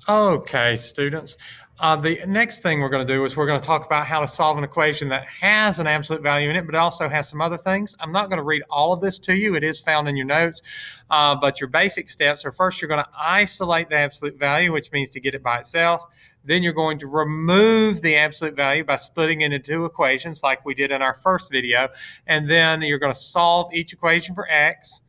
Okay, students. The next thing we're going to do is we're going to talk about how to solve an equation that has an absolute value in it, but also has some other things. I'm not going to read all of this to you. It is found in your notes. But your basic steps are first, you're going to isolate the absolute value, which means to get it by itself. Then you're going to remove the absolute value by splitting it into two equations like we did in our first video. And then you're going to solve each equation for x.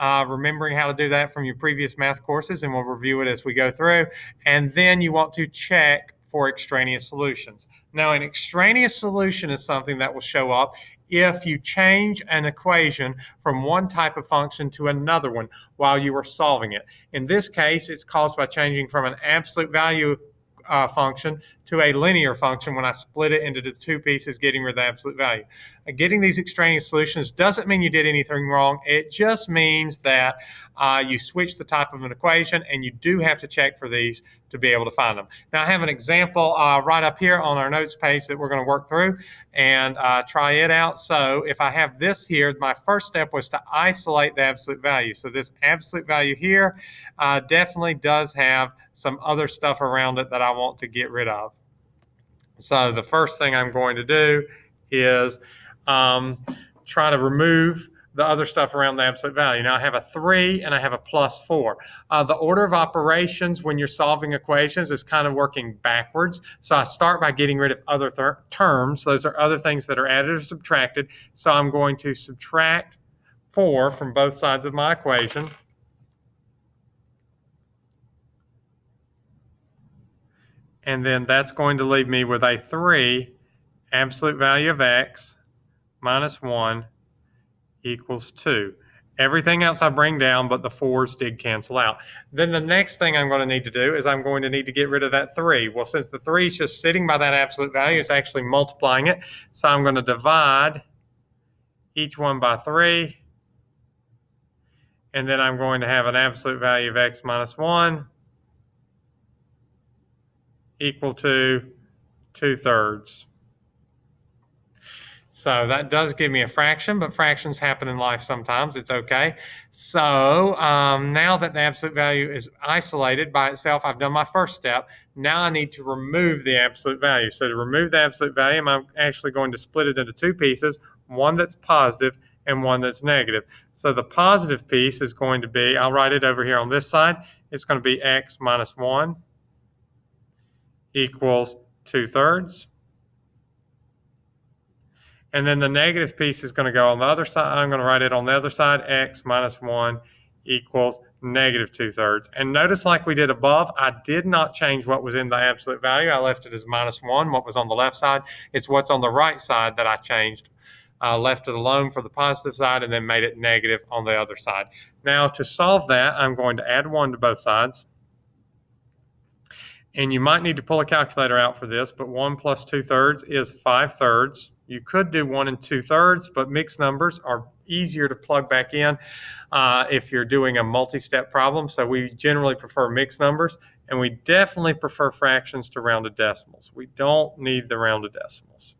Remembering how to do that from your previous math courses, and we'll review it as we go through. And then you want to check for extraneous solutions. Now, an extraneous solution is something that will show up if you change an equation from one type of function to another one while you are solving it. In this case, it's caused by changing from an absolute value function to a linear function when I split it into the two pieces, getting rid of the absolute value. Getting these extraneous solutions doesn't mean you did anything wrong. It just means that you switch the type of an equation, and you do have to check for these to be able to find them. Now, I have an example right up here on our notes page that we're going to work through and try it out. So if I have this here, my first step was to isolate the absolute value. So this absolute value here definitely does have some other stuff around it that I want to get rid of. So the first thing I'm going to do is try to remove the other stuff around the absolute value. Now I have a 3 and I have a plus 4. The order of operations when you're solving equations is kind of working backwards. So I start by getting rid of other terms. Those are other things that are added or subtracted. So I'm going to subtract 4 from both sides of my equation. And then that's going to leave me with a 3 absolute value of x minus 1 equals 2. Everything else I bring down, but the 4's did cancel out. Then the next thing I'm going to need to do is I'm going to need to get rid of that 3. Well, since the 3 is just sitting by that absolute value, it's actually multiplying it. So I'm going to divide each one by 3. And then I'm going to have an absolute value of x minus 1 equal to 2/3. So that does give me a fraction, but fractions happen in life sometimes. It's okay. So now that the absolute value is isolated by itself, I've done my first step. Now I need to remove the absolute value. So to remove the absolute value, I'm actually going to split it into two pieces, one that's positive and one that's negative. So the positive piece is going to be, I'll write it over here on this side, it's going to be x minus 1 equals 2/3. And then the negative piece is going to go on the other side. I'm going to write it on the other side, x minus 1 equals negative 2/3. And notice, like we did above, I did not change what was in the absolute value. I left it as minus 1. What was on the left side, it's what's on the right side that I changed. I left it alone for the positive side and then made it negative on the other side. Now to solve that, I'm going to add 1 to both sides. And you might need to pull a calculator out for this, but 1 plus 2/3 is 5/3. You could do 1 and 2/3, but mixed numbers are easier to plug back in if you're doing a multi-step problem. So we generally prefer mixed numbers, and we definitely prefer fractions to rounded decimals. We don't need the rounded decimals.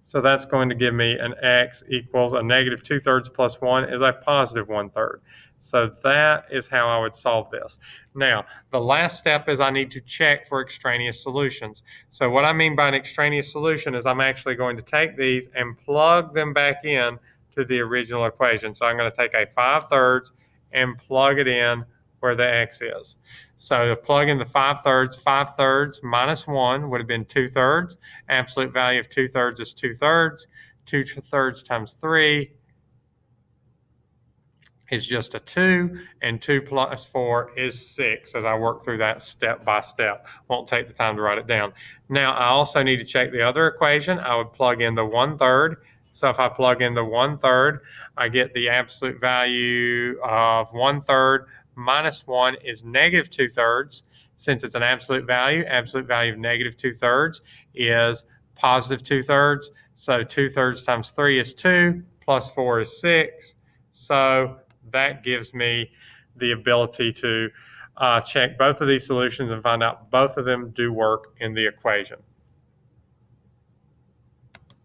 So that's going to give me an x equals a negative 2/3 plus 1 is a positive 1/3. So that is how I would solve this. Now, the last step is I need to check for extraneous solutions. So what I mean by an extraneous solution is I'm actually going to take these and plug them back in to the original equation. So I'm going to take a 5/3 and plug it in where the x is. So to plug in the 5/3, 5/3 minus 1 would have been 2/3. Absolute value of 2/3 is 2/3. 2/3 times 3 is just a 2, and 2 plus 4 is 6 as I work through that step by step. Won't take the time to write it down. Now, I also need to check the other equation. I would plug in the 1/3. So if I plug in the 1/3, I get the absolute value of 1/3 minus 1 is negative 2/3. Since it's an absolute value of negative 2/3 is positive 2/3. So 2/3 times 3 is 2, plus 4 is 6. So that gives me the ability to check both of these solutions and find out both of them do work in the equation.